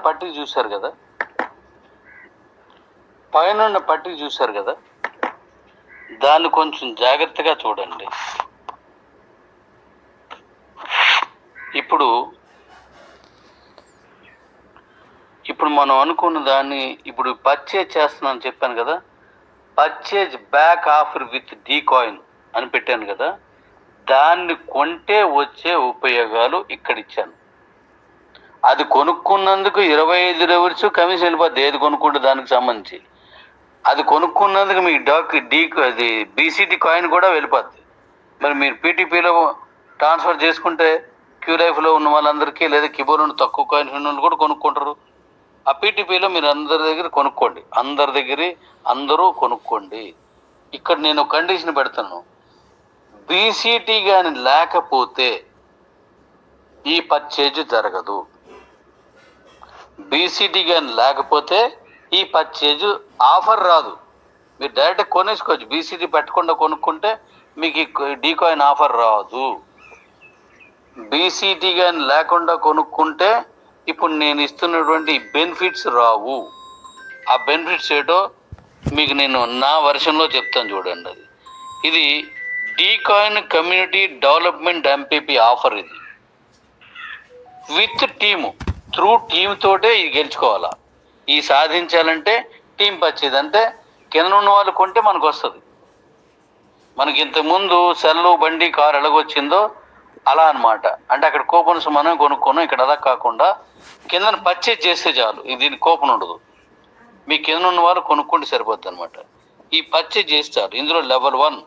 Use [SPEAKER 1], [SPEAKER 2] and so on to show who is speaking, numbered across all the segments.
[SPEAKER 1] పట్టిక చూశారు కదా, పైన పట్టిక చూశారు కదా, దాన్ని కొంచెం జాగ్రత్తగా చూడండి. ఇప్పుడు మనం అనుకున్న దాన్ని ఇప్పుడు పర్చేజ్ చేస్తున్నాను చెప్పాను కదా, purchase back offer with D coin అని పెట్టాను కదా, దాన్ని కొంటే వచ్చే ఉపయోగాలు ఇక్కడ ఇచ్చాను. అది కొనుక్కున్నందుకు 25 రివర్స్ కమిషన్ వెళ్ళిపోద్ది, ఏది కొనుక్కుంటే దానికి సంబంధించి. అది కొనుక్కున్నందుకు మీ అది బీసీటీ కాయిన్ కూడా వెళ్ళిపోద్ది. మరి మీరు పీటీపీలో ట్రాన్స్ఫర్ చేసుకుంటే క్యూ లైఫ్లో ఉన్న వాళ్ళందరికీ లేదా కిబోలో తక్కువ కాయిన్స్ ఉన్న వాళ్ళు కూడా కొనుక్కుంటారు. ఆ పీటీపీలో మీరు అందరి దగ్గర కొనుక్కోండి, అందరూ కొనుక్కోండి. ఇక్కడ నేను కండిషన్ పెడతాను, బీసీటీ కానీ లేకపోతే ఈ పర్చేజ్ జరగదు. బీసీటీ కానీ లేకపోతే ఈ పర్చేజ్ ఆఫర్ రాదు. మీరు డైరెక్ట్ కొనేసుకోవచ్చు, బీసీటీ పెట్టకుండా కొనుక్కుంటే మీకు డీ కాయిన్ ఆఫర్ రాదు. బీసీటీ కానీ లేకుండా కొనుక్కుంటే ఇప్పుడు నేను ఇస్తున్నటువంటి బెనిఫిట్స్ రావు. ఆ బెనిఫిట్స్ ఏటో మీకు నేను నా వర్షన్లో చెప్తాను చూడండి. ఇది D coin community development MPP offer. ఇది విత్ టీము, త్రూ టీమ్ తోటే ఇది గెలుచుకోవాలా. ఈ సాధించాలంటే టీం పర్చేజ్, అంటే కింద ఉన్న వాళ్ళు కొంటే మనకు వస్తుంది. మనకి ఇంతకుముందు సెల్లు బండి కారు ఎలాగొచ్చిందో అలా అనమాట. అంటే అక్కడ కూపన్స్ మనం కొనుక్కున్నాం, ఇక్కడ అలా కాకుండా కింద పర్చేజ్ చేస్తే చాలు, దీనికి కూపన్ ఉండదు. మీ కింద ఉన్న వాళ్ళు కొనుక్కుంటే సరిపోద్ది అనమాట. ఈ పర్చేజ్ చేస్తారు. ఇందులో లెవెల్ 1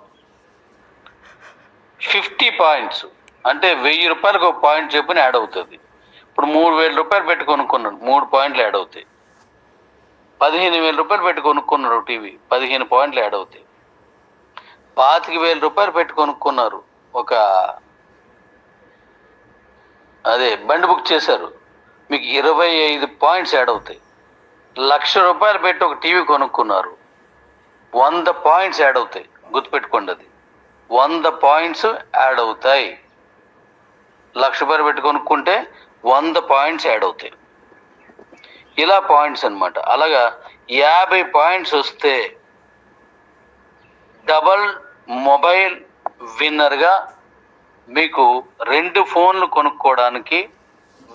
[SPEAKER 1] 50 పాయింట్స్, అంటే 1000 రూపాయలకు ఒక పాయింట్ చొప్పున యాడ్ అవుతుంది. ఇప్పుడు 3000 రూపాయలు పెట్టి కొనుక్కున్నాడు, 3 పాయింట్లు యాడ్ అవుతాయి. 15,000 రూపాయలు పెట్టి కొనుక్కున్నారు టీవీ, 15 పాయింట్లు యాడ్ అవుతాయి. 25,000 రూపాయలు పెట్టి కొనుక్కున్నారు, ఒక బండి బుక్ చేశారు, మీకు 25 పాయింట్స్ యాడ్ అవుతాయి. 1,00,000 రూపాయలు పెట్టి ఒక టీవీ కొనుక్కున్నారు, 100 పాయింట్స్ యాడ్ అవుతాయి. గుర్తుపెట్టుకోండి, అది 100 పాయింట్స్ యాడ్ అవుతాయి. 1,00,000 రూపాయలు పెట్టి కొనుక్కుంటే 100 పాయింట్స్ యాడ్ అవుతాయి. ఇలా పాయింట్స్ అనమాట. అలాగా 50 పాయింట్స్ వస్తే డబల్ మొబైల్ విన్నర్గా మీకు 2 ఫోన్లు కొనుక్కోవడానికి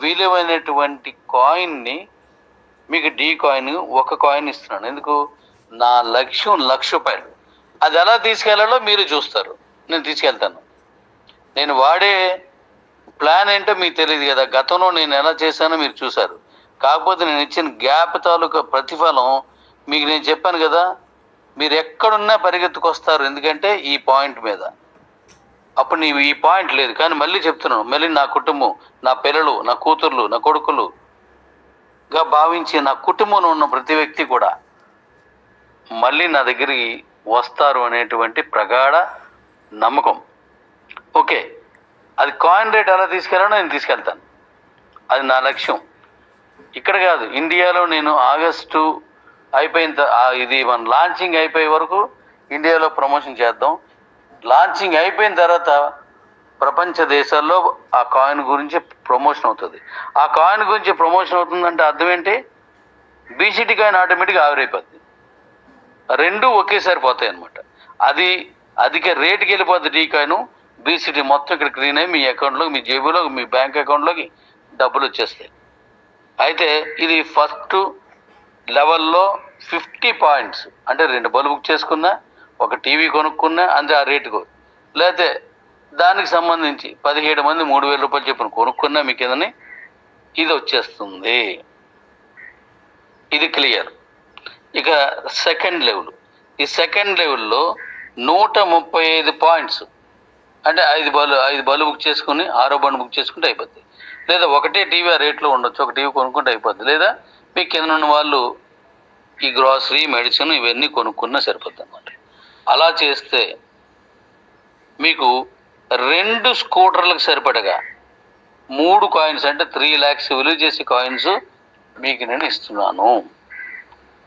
[SPEAKER 1] విలువైనటువంటి కాయిన్ని, మీకు డీ కాయిన్ ఒక కాయిన్ ఇస్తున్నాను. ఎందుకు? నా లక్ష్యం 1,00,000 రూపాయలు. అది ఎలా తీసుకెళ్లాలో మీరు చూస్తారు, నేను తీసుకెళ్తాను. నేను వాడే ప్లాన్ ఏంటో మీకు తెలియదు కదా, గతంలో నేను ఎలా చేశానో మీరు చూశారు. కాకపోతే నేను ఇచ్చిన గ్యాప్ తాలూకా ప్రతిఫలం మీకు నేను చెప్పాను కదా, మీరు ఎక్కడున్నా పరిగెత్తుకొస్తారు. ఎందుకంటే ఈ పాయింట్ మీద. అప్పుడు నీవు ఈ పాయింట్ లేదు, కానీ మళ్ళీ చెప్తున్నాను, మళ్ళీ నా కుటుంబం, నా పిల్లలు, నా కూతుర్లు, నా కొడుకులుగా భావించి నా కుటుంబంలో ఉన్న ప్రతి వ్యక్తి కూడా మళ్ళీ నా దగ్గరికి వస్తారు అనేటువంటి ప్రగాఢ నమ్మకం. ఓకే, అది కాయిన్ రేట్ ఎలా తీసుకెళ్ళానో నేను తీసుకెళ్తాను, అది నా లక్ష్యం. ఇక్కడ కాదు, ఇండియాలో నేను ఆగస్టు అయిపోయిన ఇది మన లాంచింగ్ అయిపోయే వరకు ఇండియాలో ప్రమోషన్ చేద్దాం. లాంచింగ్ అయిపోయిన తర్వాత ప్రపంచ దేశాల్లో ఆ కాయిన్ గురించి ప్రమోషన్ అవుతుంది. ఆ కాయిన్ గురించి ప్రమోషన్ అవుతుందంటే అర్థం ఏంటి? బీసీటీ కాయిన్ ఆటోమేటిక్గా ఆవిరైపోద్ది, రెండు ఒకేసారి పోతాయి అన్నమాట. అది అధిక రేటుకి వెళ్ళిపోద్ది డీ కాయిన్, బీసీటీ మొత్తం ఇక్కడ క్లీన్ అయ్యి మీ అకౌంట్లోకి, మీ జేబులోకి, మీ బ్యాంక్ అకౌంట్లోకి డబ్బులు వచ్చేస్తాయి. అయితే ఇది ఫస్ట్ లెవెల్లో 50 పాయింట్స్, అంటే 2 బల్బు బుక్ చేసుకున్నా, ఒక టీవీ కొనుక్కున్నా, అంతే ఆ రేటుకు. లేకపోతే దానికి సంబంధించి 17 మంది 3,000 రూపాయలు చెప్పిన కొనుక్కున్నా మీ కిందని ఇది వచ్చేస్తుంది. ఇది క్లియర్. ఇక సెకండ్ లెవెల్, ఈ సెకండ్ లెవెల్లో 135 పాయింట్స్, అంటే 5 బల్బు బుక్ చేసుకుని 6వ బండి బుక్ చేసుకుంటే అయిపోద్ది. లేదా ఒకటే టీవీ ఆ రేట్లో ఉండొచ్చు, ఒక టీవీ కొనుక్కుంటే అయిపోద్ది. లేదా మీ కింద ఉన్న వాళ్ళు ఈ గ్రాసరీ, మెడిసిన్ ఇవన్నీ కొనుక్కున్నా సరిపోద్ది అన్నమాట. అలా చేస్తే మీకు 2 స్కూటర్లకు సరిపడగా 3 కాయిన్స్, అంటే 3 lakhs విలువ చేసే కాయిన్స్ మీకు నేను ఇస్తున్నాను.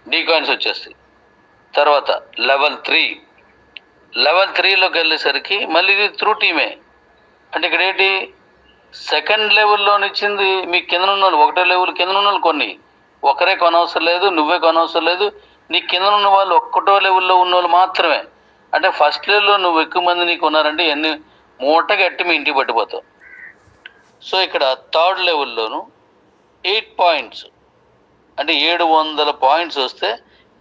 [SPEAKER 1] డీ కాయిన్స్ వచ్చేస్తాయి. తర్వాత లెవెల్ 3లోకి వెళ్ళేసరికి మళ్ళీ ఇది త్రూ టీమే. అంటే ఇక్కడ ఏంటి, సెకండ్ లెవెల్లోనిచ్చింది మీ కింద ఉన్న వాళ్ళు, ఒకటో లెవెల్ కింద ఉన్న వాళ్ళు కొన్ని ఒకరే కొనవసరం లేదు, నువ్వే కొనవసరం లేదు. నీ కింద ఉన్న వాళ్ళు ఒక్కటో లెవెల్లో ఉన్న వాళ్ళు మాత్రమే. అంటే ఫస్ట్ లెవెల్లో నువ్వు ఎక్కువ మంది నీకు ఉన్నారంటే ఎన్ని మూట గట్టి మీ ఇంటికి పట్టిపోతావు. సో ఇక్కడ థర్డ్ లెవెల్లోను 8 పాయింట్స్ అంటే 700 పాయింట్స్ వస్తే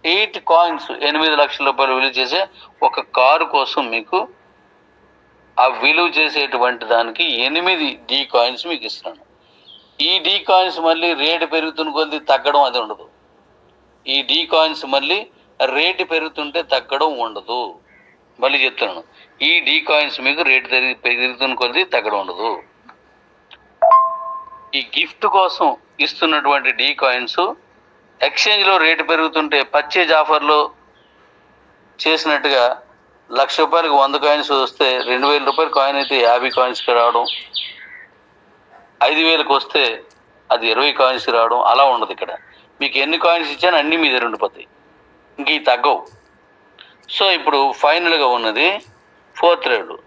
[SPEAKER 1] 8 కాయిన్స్ 8 లక్షల రూపాయలు విలువ చేసే ఒక కారు కోసం మీకు ఆ విలువ చేసేటువంటి దానికి 8 డీ కాయిన్స్ మీకు ఇస్తున్నాను. ఈ డీ కాయిన్స్ మళ్ళీ రేటు పెరుగుతున్న కొద్ది తగ్గడం అది ఉండదు. ఈ డీ కాయిన్స్ మళ్ళీ రేటు పెరుగుతుంటే తగ్గడం ఉండదు. మళ్ళీ చెప్తున్నాను, ఈ డీ కాయిన్స్ మీకు రేటు పెరుగుతున్న కొద్ది తగ్గడం ఉండదు. ఈ గిఫ్ట్ కోసం ఇస్తున్నటువంటి డీ కాయిన్స్ ఎక్స్చేంజ్లో రేటు పెరుగుతుంటే పర్చేజ్ ఆఫర్లో చేసినట్టుగా ₹1,00,000 100 కాయిన్స్ వస్తే 2,000 రూపాయల కాయిన్ అయితే 50 కాయిన్స్కి రావడం, 5,000కి వస్తే అది 20 కాయిన్స్కి రావడం అలా ఉండదు. ఇక్కడ మీకు ఎన్ని కాయిన్స్ ఇచ్చానో అన్నీ మీ దగ్గర ఉండిపోతాయి, ఇంక ఇవి తగ్గవు. సో ఇప్పుడు ఫైనల్గా ఉన్నది 4th లెవెల్.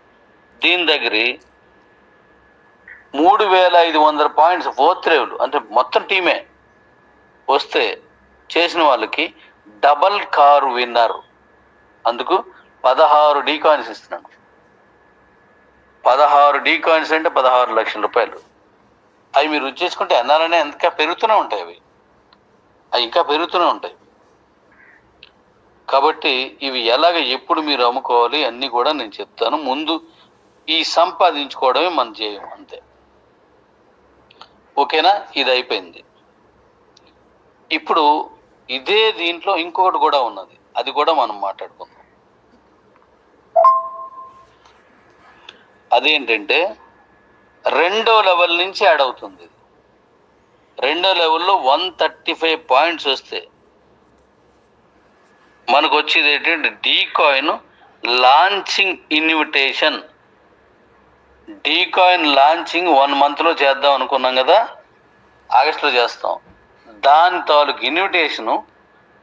[SPEAKER 1] దీని దగ్గర 3,500 పాయింట్స్ 4th లెవెల్ అంటే మొత్తం టీమే వస్తే చేసిన వాళ్ళకి డబల్ కారు విన్నర్. అందుకు 16 డీ కాయిన్స్ ఇస్తున్నాను. 16 డీ కాయిన్స్ అంటే 16 లక్షల రూపాయలు. అవి మీరు రుచి చేసుకుంటే అన్నారనే ఇంకా పెరుగుతూనే ఉంటాయి. అవి ఇంకా పెరుగుతూనే ఉంటాయి. కాబట్టి ఇవి ఎలాగ ఎప్పుడు మీరు అమ్ముకోవాలి అన్నీ కూడా నేను చెప్తాను. ముందు ఈ సంపాదించుకోవడమే మన ధ్యేయం, అంతే. ఓకేనా? ఇది అయిపోయింది. ఇప్పుడు ఇదే దీంట్లో ఇంకొకటి కూడా ఉన్నది, అది కూడా మనం మాట్లాడుకుందాం. అదేంటంటే 2వ లెవెల్ నుంచి యాడ్ అవుతుంది. 2వ లెవెల్లో 135 పాయింట్స్ వస్తే మనకు వచ్చేది ఏంటంటే D coin launching invitation. D coin launching 1 monthలో చేద్దాం అనుకున్నాం కదా, ఆగస్టులో చేస్తాం. దాని తాలూకు ఇన్విటేషను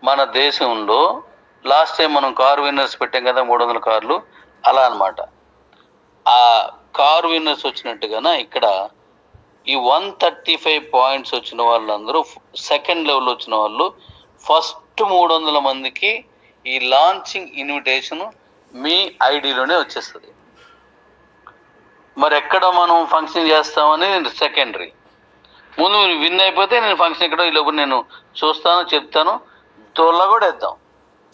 [SPEAKER 1] మన దేశంలో లాస్ట్ టైం మనం కారు విన్నర్స్ పెట్టాం కదా, 300 కార్లు, అలా అనమాట. ఆ కారు విన్నర్స్ వచ్చినట్టుగానే ఇక్కడ ఈ 135 పాయింట్స్ వచ్చిన వాళ్ళందరూ సెకండ్ లెవెల్ వచ్చిన వాళ్ళు ఫస్ట్ 300 మందికి ఈ లాంచింగ్ ఇన్విటేషన్ మీ ఐడిలోనే వచ్చేస్తుంది. మరి ఎక్కడ మనం ఫంక్షన్ చేస్తామని సెకండరీ. ముందు మీరు విన్ అయిపోతే నేను ఫంక్షన్ ఎక్కడో ఈ లోపల నేను చూస్తాను, చెప్తాను. తోళ్ళ కూడా వేద్దాం,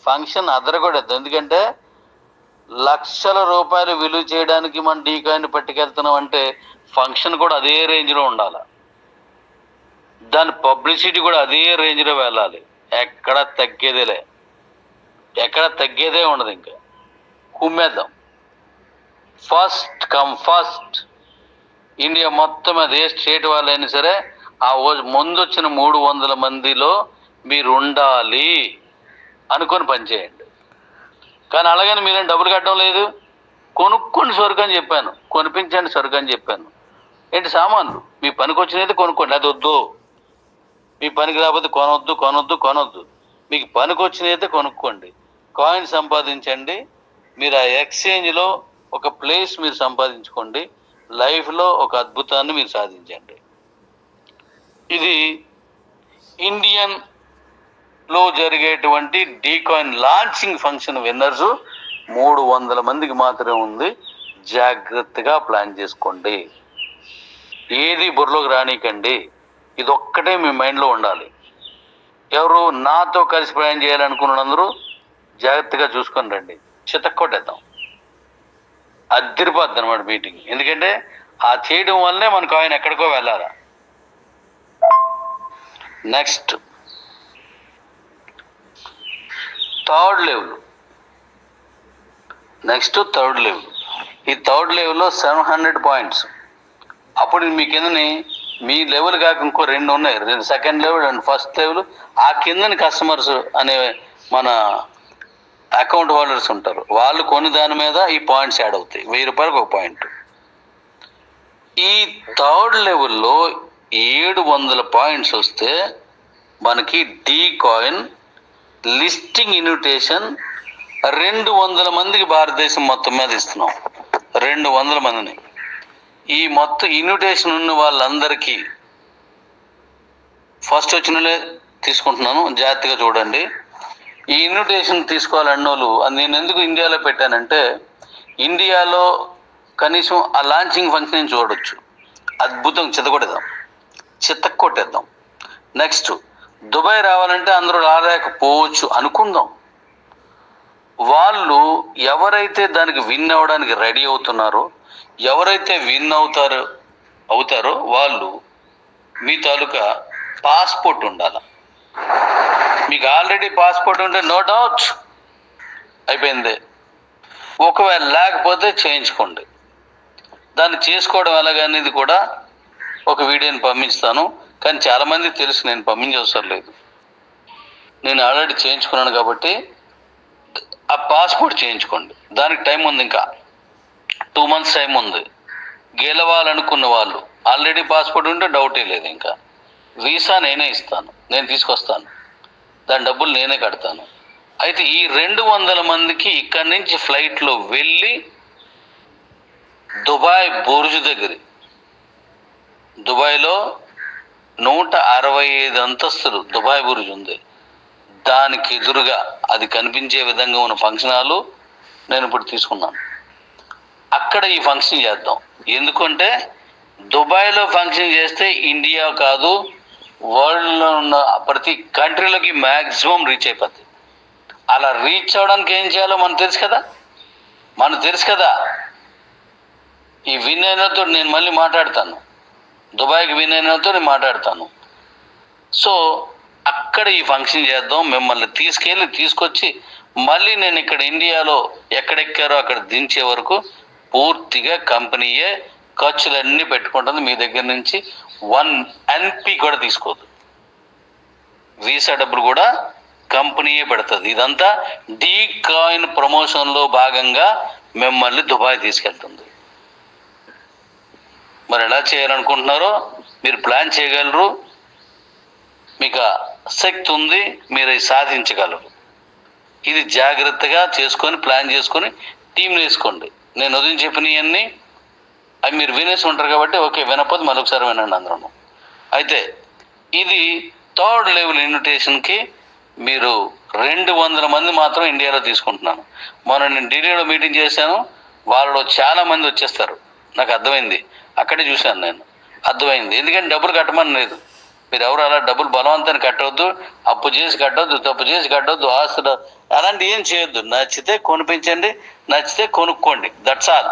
[SPEAKER 1] ఫంక్షన్ అదర కూడా వేద్దాం. ఎందుకంటే లక్షల రూపాయలు విలువ చేయడానికి మనం డీ కాయిన్ పట్టుకెళ్తున్నాం అంటే ఫంక్షన్ కూడా అదే రేంజ్లో ఉండాలి, దాని పబ్లిసిటీ కూడా అదే రేంజ్లో వెళ్ళాలి. ఎక్కడ తగ్గేదేలే, ఎక్కడ తగ్గేదే ఉండదు. ఇంకా కుమ్మేద్దాం. First come first. ఇండియా మొత్తం అదే స్టేట్ వాళ్ళైనా సరే ఆ ముందు వచ్చిన 300 మందిలో మీరు ఉండాలి అనుకొని పనిచేయండి. కానీ అలాగని మీరేం డబ్బులు కట్టడం లేదు. కొనుక్కోండి సరుకు అని చెప్పాను, కొనిపించండి సరుకు అని చెప్పాను. ఏంటి సామాన్లు మీ పనికి వచ్చినైతే కొనుక్కోండి, అది వద్దు. మీ పనికి రాకపోతే కొనొద్దు. మీకు పనికి వచ్చినైతే కొనుక్కోండి, కాయిన్ సంపాదించండి. మీరు ఆ ఎక్స్చేంజ్లో ఒక ప్లేస్ మీరు సంపాదించుకోండి, లైఫ్లో ఒక అద్భుతాన్ని మీరు సాధించండి. ఇది ఇండియన్లో జరిగేటువంటి D coin launching function winners 300 మందికి మాత్రమే ఉంది. జాగ్రత్తగా ప్లాన్ చేసుకోండి, ఏది బుర్రలోకి రానికండి. ఇదొక్కటే మీ మైండ్లో ఉండాలి. ఎవరు నాతో కలిసి ప్రయాణం చేయాలనుకున్నందరూ జాగ్రత్తగా చూసుకొని రండి, చితక్కొట్టేద్దాం. అద్దరిపోద్ది అనమాట మీటింగ్. ఎందుకంటే ఆ చేయడం వల్లే మన కాయిన్ ఎక్కడికో వెళ్ళాలా. Next third level. ఈ థర్డ్ లెవెల్లో 700 పాయింట్స్. అప్పుడు మీ కిందని మీ లెవెల్ కాక ఇంకో 2 ఉన్నాయి, second level and first level. ఆ కిందని కస్టమర్స్ అనే మన అకౌంట్ హోల్డర్స్ ఉంటారు, వాళ్ళు కొన్ని దాని మీద ఈ పాయింట్స్ యాడ్ అవుతాయి. 1000 రూపాయలకు ఒక పాయింట్. ఈ థర్డ్ లెవెల్లో 700 పాయింట్స్ వస్తే మనకి డీ కాయిన్ లిస్టింగ్ ఇన్విటేషన్ 200 మందికి భారతదేశం మొత్తం మీద ఇస్తున్నాం. 200 మందిని ఈ మొత్తం ఇన్విటేషన్ ఉన్న వాళ్ళందరికీ ఫస్ట్ వచ్చిన వాళ్ళే తీసుకుంటున్నాను, జాగ్రత్తగా చూడండి. ఈ ఇన్విటేషన్ తీసుకోవాలన్న వాళ్ళు నేను ఎందుకు ఇండియాలో పెట్టానంటే, ఇండియాలో కనీసం ఆ లాంచింగ్ ఫంక్షన్ చూడొచ్చు, అద్భుతం చితక్కొట్టేద్దాం. నెక్స్ట్ దుబాయ్ రావాలంటే అందరూ రాలేకపోవచ్చు అనుకుందాం. వాళ్ళు ఎవరైతే దానికి విన్ అవ్వడానికి రెడీ అవుతున్నారో, ఎవరైతే విన్ అవుతారో వాళ్ళు మీ తాలూకా పాస్పోర్ట్ ఉండాలి. మీకు ఆల్రెడీ పాస్పోర్ట్ ఉంటే నో డౌట్ అయిపోయింది. ఒకవేళ లేకపోతే చేయించుకోండి. దాన్ని చేసుకోవడం ఎలాగనేది కూడా ఒక వీడియోని పంపిస్తాను. కానీ చాలామంది తెలుసు నేను పంపించవసరం లేదు, నేను ఆల్రెడీ చేయించుకున్నాను. కాబట్టి ఆ పాస్పోర్ట్ చేయించుకోండి. దానికి టైం ఉంది, ఇంకా 2 months టైం ఉంది. గెలవాలనుకున్న వాళ్ళు ఆల్రెడీ పాస్పోర్ట్ ఉంటే డౌటే లేదు. ఇంకా వీసా నేనే ఇస్తాను, నేను తీసుకొస్తాను, దాని డబ్బులు నేనే కడతాను. అయితే ఈ 200 మందికి ఇక్కడి నుంచి ఫ్లైట్లో వెళ్ళి దుబాయ్ బుర్జ్ దగ్గర, దుబాయ్లో 165 అంతస్తులు దుబాయ్ బుర్జ్ ఉంది, దానికి ఎదురుగా అది కనిపించే విధంగా ఉన్న ఫంక్షన్ హాలు నేను ఇప్పుడు తీసుకున్నాను. అక్కడ ఈ ఫంక్షన్ చేద్దాం. ఎందుకంటే దుబాయ్లో ఫంక్షన్ చేస్తే ఇండియా కాదు, వరల్డ్లో ఉన్న ప్రతి కంట్రీలోకి మ్యాక్సిమం రీచ్ అయిపోద్ది. అలా రీచ్ అవ్వడానికి ఏం చేయాలో మనకు తెలుసు కదా. ఈ విన్ అయినతో నేను మళ్ళీ మాట్లాడతాను, దుబాయ్కి విన్ అయినతో నేను మాట్లాడతాను. సో అక్కడ ఈ ఫంక్షన్ చేద్దాం. మిమ్మల్ని తీసుకొచ్చి మళ్ళీ నేను ఇక్కడ ఇండియాలో ఎక్కడెక్కారో అక్కడ దించే వరకు పూర్తిగా కంపెనీయే ఖర్చులన్నీ పెట్టుకుంటుంది. మీ దగ్గర నుంచి 1 NP కూడా తీసుకోదు, వీసా డబ్బులు కూడా కంపెనీయే పెడుతుంది. ఇదంతా డీ కాయిన్ ప్రమోషన్లో భాగంగా మిమ్మల్ని దుబాయ్ తీసుకెళ్తుంది. మరి ఎలా చేయాలనుకుంటున్నారో మీరు ప్లాన్ చేయగలరు, మీకు శక్తి ఉంది, మీరు సాధించగలరు. ఇది జాగ్రత్తగా చేసుకొని ప్లాన్ చేసుకొని టీంని వేసుకోండి. నేను ఉదయం చెప్పినవన్నీ అవి మీరు వినేసి ఉంటారు కాబట్టి ఓకే, వినకపోతే మరొకసారి వినండి అందరూ. అయితే ఇది 3rd లెవెల్ ఇన్విటేషన్కి మీరు 200 మంది మాత్రం ఇండియాలో తీసుకుంటున్నాను. మొన్న నేను ఢిల్లీలో మీటింగ్ చేశాను, వాళ్ళలో చాలామంది వచ్చేస్తారు. నాకు అర్థమైంది, అక్కడే చూశాను నేను, అర్థమైంది. ఎందుకంటే డబ్బులు కట్టమని లేదు, మీరు ఎవరు అలా డబ్బులు బలవంతాన్ని కట్టవద్దు, అప్పు చేసి కట్టవద్దు, తప్పు చేసి కట్టవద్దు, ఆస్తులు అలాంటి ఏం చేయొద్దు. నచ్చితే కొనిపించండి, నచ్చితే కొనుక్కోండి, దట్స్ ఆల్,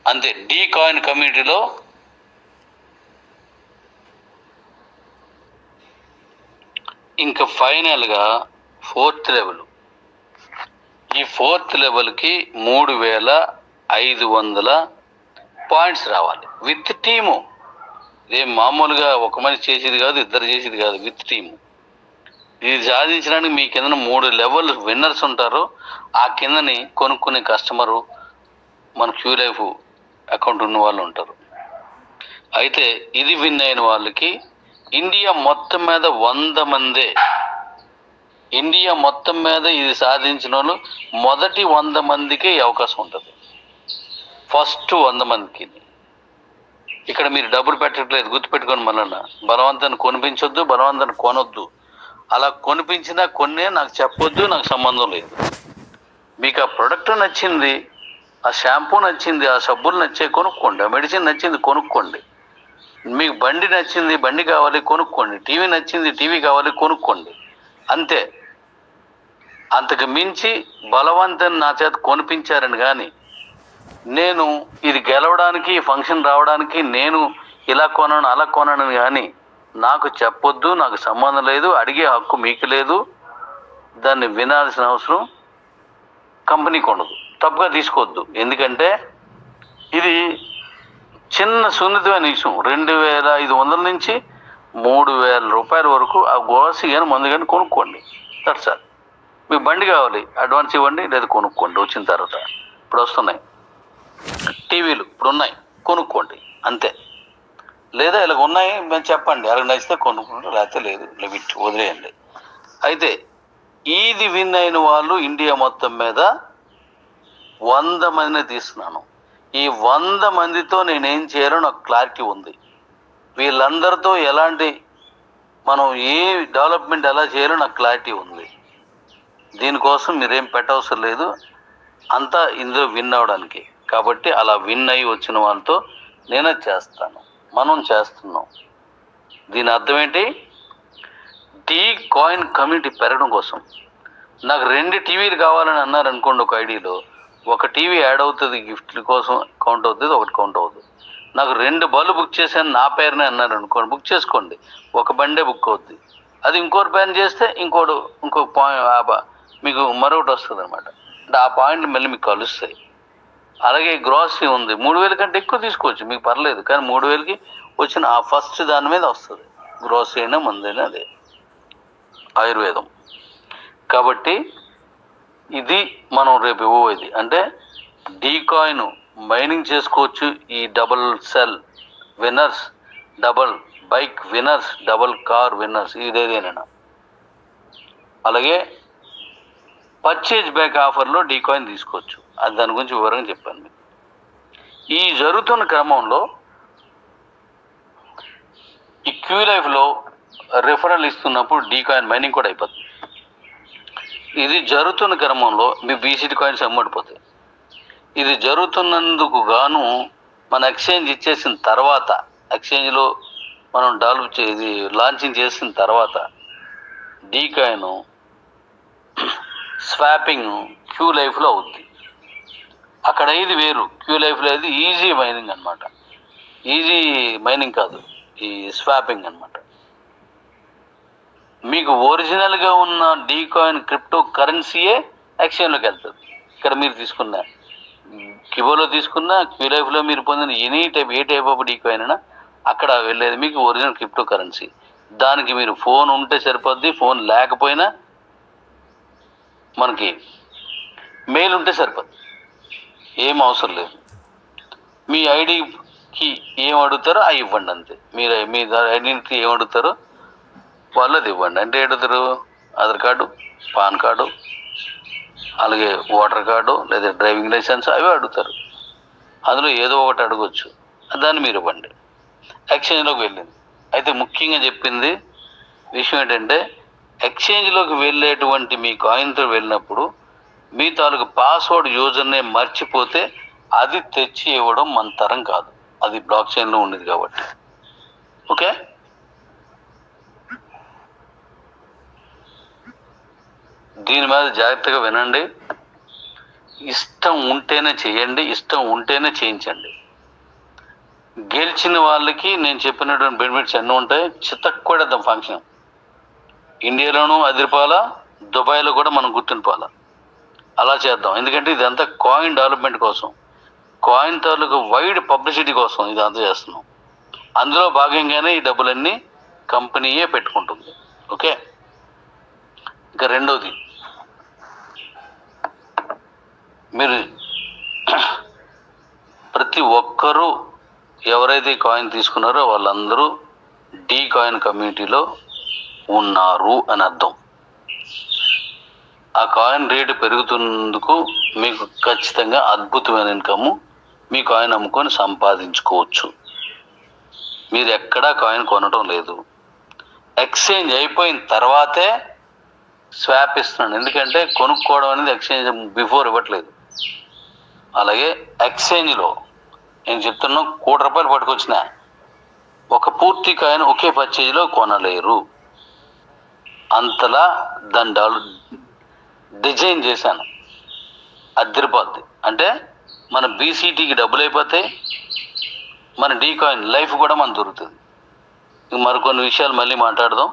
[SPEAKER 1] అంతే. డీ కాయిన్ కమ్యూనిటీలో ఇంకా ఫైనల్గా 4th లెవెల్. ఈ 4th లెవెల్కి 3500 పాయింట్స్ రావాలి విత్ టీము. ఇదేం మామూలుగా ఒక మనిషి చేసేది కాదు, ఇద్దరు చేసేది కాదు, విత్ టీము. ఇది సాధించడానికి మీ కింద 3 లెవెల్ విన్నర్స్ ఉంటారు. ఆ కిందని కొనుక్కునే కస్టమరు, మన క్యూ లైఫ్ అకౌంట్ ఉన్న వాళ్ళు ఉంటారు. అయితే ఇది విన్ అయిన వాళ్ళకి ఇండియా మొత్తం మీద 100 మందే, ఇండియా మొత్తం మీద ఇది సాధించిన వాళ్ళు మొదటి 100 మందికే అవకాశం ఉంటుంది. ఫస్ట్ 100 మందికి. ఇక్కడ మీరు డబ్బులు పెట్టట్లేదు, గుర్తుపెట్టుకొని మళ్ళా బలవంతాన్ని కొనిపించొద్దు, బలవంతాన్ని కొనొద్దు. అలా కొనిపించినా కొన్నే నాకు చెప్పొద్దు, నాకు సంబంధం లేదు. మీకు ఆ ప్రొడక్ట్ నచ్చింది, ఆ షాంపూ నచ్చింది, ఆ సబ్బులు నచ్చాయి కొనుక్కోండి, ఆ మెడిసిన్ నచ్చింది కొనుక్కోండి, మీకు బండి నచ్చింది, బండి కావాలి కొనుక్కోండి, టీవీ నచ్చింది, టీవీ కావాలి కొనుక్కోండి, అంతే. అంతకు మించి బలవంతం నా చేత కొనిపించారని కానీ, నేను ఇది గెలవడానికి ఫంక్షన్ రావడానికి నేను ఇలా కొనను అలా కొనను కానీ నాకు చెప్పొద్దు, నాకు సంబంధం లేదు, అడిగే హక్కు మీకు లేదు, దాన్ని వినాల్సిన అవసరం కంపెనీకి ఉండదు. తప్పుగా తీసుకోవద్దు, ఎందుకంటే ఇది చిన్న సున్నితమైన విషయం. 2500 నుంచి 3000 రూపాయల వరకు ఆ గోసి కానీ మందు కానీ కొనుక్కోండి, దట్స్ ఆల్. మీకు బండి కావాలి అడ్వాన్స్ ఇవ్వండి, లేదా కొనుక్కోండి వచ్చిన తర్వాత. ఇప్పుడు వస్తున్నాయి టీవీలు, ఇప్పుడు ఉన్నాయి కొనుక్కోండి, అంతే. లేదా ఇలాగ ఉన్నాయి మేము చెప్పండి, అలా నచ్చితే కొనుక్కోండి, లేకపోతే లేదు, లిమిట్ వదిలేయండి. అయితే ఇది విన్ అయిన వాళ్ళు ఇండియా మొత్తం మీద 100 మందిని తీస్తున్నాను. ఈ 100 మందితో నేనేం చేయాలో నాకు క్లారిటీ ఉంది. వీళ్ళందరితో ఎలాంటి మనం ఏ డెవలప్మెంట్ ఎలా చేయాలో నాకు క్లారిటీ ఉంది. దీనికోసం మీరేం పెట్టవసరం లేదు, అంతా ఇందులో విన్ అవ్వడానికి. కాబట్టి అలా విన్ అయ్యి వచ్చిన వాళ్ళతో నేనే చేస్తాను, మనం చేస్తున్నాం. దీని అర్థం ఏంటి? డీ కాయిన్ కమ్యూనిటీ పెరగడం కోసం. నాకు 2 టీవీలు కావాలని అన్నారు అనుకోండి, ఒక ఐడిలో ఒక టీవీ యాడ్ అవుతుంది, గిఫ్ట్ల కోసం కౌంట్ అవుతుంది, ఒకటి కౌంట్ అవుతుంది. నాకు 2 బళ్ళు బుక్ చేశాను నా పేరునే అన్నారు అనుకోండి, బుక్ చేసుకోండి, ఒక బండే బుక్ అవుద్ది. అది ఇంకోటి పేరు చేస్తే ఇంకొక పాయింట్ మీకు మరొకటి వస్తుంది అనమాట. అంటే ఆ పాయింట్లు మళ్ళీ మీకు కలుస్తాయి. అలాగే గ్రాసరీ ఉంది, 3000 కంటే ఎక్కువ తీసుకోవచ్చు, మీకు పర్లేదు. కానీ 3000కి వచ్చిన ఆ ఫస్ట్ దాని మీద వస్తుంది. గ్రాసరీ అయినా మందైనా అదే ఆయుర్వేదం. కాబట్టి ఇది మనం రేపు ఇవ్వబోయేది. అంటే డీ కాయిన్ మైనింగ్ చేసుకోవచ్చు. ఈ double cell winners, double bike winners, double car winners, ఇదేదేనా. అలాగే పర్చేజ్ బ్యాక్ ఆఫర్లో డీ కాయిన్ తీసుకోవచ్చు. అది దాని గురించి వివరంగా చెప్పాను మీకు. ఈ జరుగుతున్న క్రమంలో ఈ క్యూ లైఫ్లో రిఫరల్ ఇస్తున్నప్పుడు డీ కాయిన్ మైనింగ్ కూడా అయిపోతుంది. ఇది జరుగుతున్న క్రమంలో మీ బీసీటీ కాయిన్స్ అమ్మడిపోతాయి. ఇది జరుగుతున్నందుకు గాను మన ఎక్స్చేంజ్ ఇచ్చేసిన తర్వాత, ఎక్స్చేంజ్లో మనం డెవలప్ ఇది లాంచింగ్ చేసిన తర్వాత డీ కాయిన్ స్వాపింగ్ క్యూ లైఫ్లో అవుద్ది. అక్కడ ఇది వేరు, క్యూ లైఫ్లో ఇది ఈజీ మైనింగ్ అనమాట. ఈజీ మైనింగ్ కాదు, ఈ స్వాపింగ్ అనమాట. మీకు ఒరిజినల్గా ఉన్న డీ కాయిన్ క్రిప్టో కరెన్సీయే ఎక్స్చేంజ్లోకి వెళ్తుంది. ఇక్కడ మీరు తీసుకున్న కిబోలో తీసుకున్న, క్యూ లైఫ్లో మీరు పొందిన ఏ టైప్ ఆఫ్ డీ కాయిన్ అయినా అక్కడ వెళ్ళేది మీకు ఒరిజినల్ క్రిప్టో కరెన్సీ. దానికి మీరు ఫోన్ ఉంటే సరిపోద్ది, ఫోన్ లేకపోయినా మనకి మెయిల్ ఉంటే సరిపోద్ది, ఏం అవసరం లేదు. మీ ఐడికి ఏం అడుగుతారో అవి ఇవ్వండి అంతే. మీ ఐడెంటిటీ ఏం అడుగుతారో వాళ్ళది ఇవ్వండి. అంటే అడుగుతారు ఆధార్ కార్డు, పాన్ కార్డు, అలాగే ఓటర్ కార్డు లేదా డ్రైవింగ్ లైసెన్స్, అవి అడుగుతారు. అందులో ఏదో ఒకటి అడగొచ్చు, దాన్ని మీరు ఇవ్వండి. ఎక్స్చేంజ్లోకి వెళ్ళింది. అయితే ముఖ్యంగా చెప్పింది విషయం ఏంటంటే, ఎక్స్చేంజ్లోకి వెళ్ళేటువంటి మీ కాయిన్తో వెళ్ళినప్పుడు మీ తాలూకు పాస్వర్డ్ యూజర్ నేమ్ మర్చిపోతే అది తెచ్చి ఇవ్వడం మన తరం కాదు, అది బ్లాక్ చైన్లో ఉండేది కాబట్టి. ఓకే, దీని మీద జాగ్రత్తగా వినండి. ఇష్టం ఉంటేనే చేయండి, ఇష్టం ఉంటేనే చేయించండి. గెలిచిన వాళ్ళకి నేను చెప్పినటువంటి బెనిఫిట్స్ ఎన్నో ఉంటాయి. చిత్తక్కూడేద్దాం ఫంక్షన్. ఇండియాలోనూ అదిరిపాలా, దుబాయ్లో కూడా మనం గుర్తుండిపోవాలా. అలా చేద్దాం. ఎందుకంటే ఇదంతా కాయిన్ డెవలప్మెంట్ కోసం, కాయిన్ తాలూకు వైడ్ పబ్లిసిటీ కోసం ఇదంతా చేస్తున్నాం. అందులో భాగంగానే ఈ డబ్బులన్నీ కంపెనీయే పెట్టుకుంటుంది. ఓకే, ఇంకా రెండోది, మీరు ప్రతి ఒక్కరూ ఎవరైతే కాయిన్ తీసుకున్నారో వాళ్ళందరూ డీ కాయిన్ కమ్యూనిటీలో ఉన్నారు అని అర్థం. ఆ కాయిన్ రేటు పెరుగుతున్నందుకు మీకు ఖచ్చితంగా అద్భుతమైన ఇన్కమ్ మీ కాయిన్ అమ్ముకొని సంపాదించుకోవచ్చు. మీరు ఎక్కడా కాయిన్ కొనటం లేదు. ఎక్స్చేంజ్ అయిపోయిన తర్వాతే స్వాప్ ఇస్తున్నాను, ఎందుకంటే కొనుక్కోవడం అనేది ఎక్స్చేంజ్ బిఫోర్ ఇవ్వట్లేదు. అలాగే ఎక్స్చేంజ్లో నేను చెప్తున్నా, ₹1,00,00,000 పట్టుకొచ్చిన ఒక పూర్తి కాయిన్ ఒకే పర్చేజ్లో కొనలేరు. అంతలా దాన్ని డిజైన్ చేశాను, అదిరిపోద్ది. అంటే మన బీసీటీకి డబ్బులు అయిపోతాయి, మన డీ కాయిన్ లైఫ్ కూడా మనకు దొరుకుతుంది. మరికొన్ని విషయాలు మళ్ళీ మాట్లాడదాం.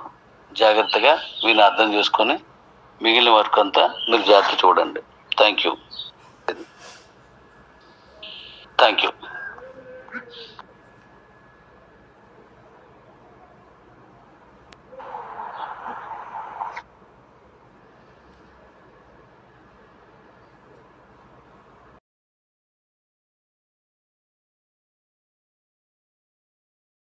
[SPEAKER 1] జాగ్రత్తగా వీళ్ళని అర్థం చేసుకొని మిగిలిన వర్క్ అంతా మీరు జాగ్రత్త చూడండి. Thank you.